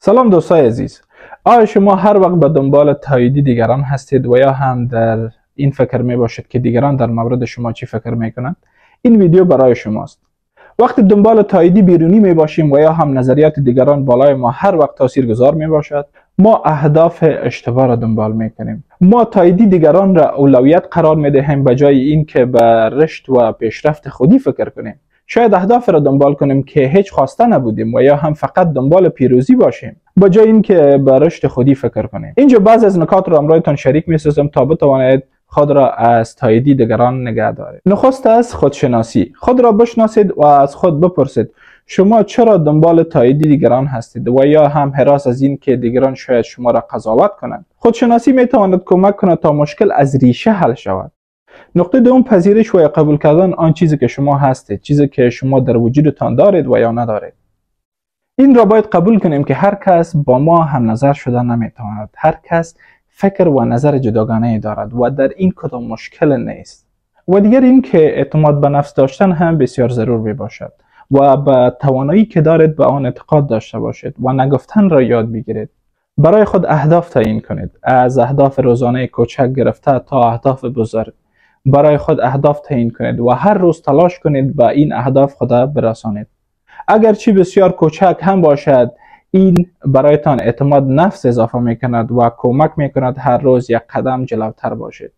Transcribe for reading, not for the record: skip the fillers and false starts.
سلام دوستای عزیز. آیا شما هر وقت به دنبال تایید دیگران هستید و یا هم در این فکر می باشید که دیگران در مورد شما چی فکر می کنند؟ این ویدیو برای شماست. وقتی دنبال تایید بیرونی می باشیم و یا هم نظریات دیگران بالای ما هر وقت تاثیرگذار می باشد، ما اهداف اشتباه را دنبال می کنیم. ما تایید دیگران را اولویت قرار می دهیم به جای اینکه به رشد و پیشرفت خودی فکر کنیم. شاید اهداف را دنبال کنیم که هیچ خواسته نبودیم و یا هم فقط دنبال پیروزی باشیم به جای اینکه به رشد خودی فکر کنیم. اینجا بعضی از نکات را امرایتان شریک می‌سازم تا بتوانید خود را از تایید دیگران نگه دارید. نخست از خودشناسی. خود را بشناسید و از خود بپرسید شما چرا دنبال تایید دیگران هستید و یا هم هراس از این که دیگران شاید شما را قضاوت کنند. خودشناسی میتواند کمک کند تا مشکل از ریشه حل شود. نقطه دوم، پذیرش و قبول کردن آن چیزی که شما هستید، چیزی که شما در وجودتان دارید و یا ندارید. این را باید قبول کنیم که هر کس با ما هم نظر شده نمیتواند. هر کس فکر و نظر جداگانه دارد و در این کدام مشکل نیست. و دیگر این که اعتماد به نفس داشتن هم بسیار ضرور می باشد و به توانایی که دارید به آن اعتقاد داشته باشید و نگفتن را یاد بگیرید. برای خود اهداف تعیین کنید، از اهداف روزانه کوچک گرفته تا اهداف بزرگ. برای خود اهداف تعیین کنید و هر روز تلاش کنید به این اهداف خود برسانید. اگرچه بسیار کوچک هم باشد، این برایتان اعتماد نفس اضافه می کند و کمک می کند هر روز یک قدم جلوتر باشید.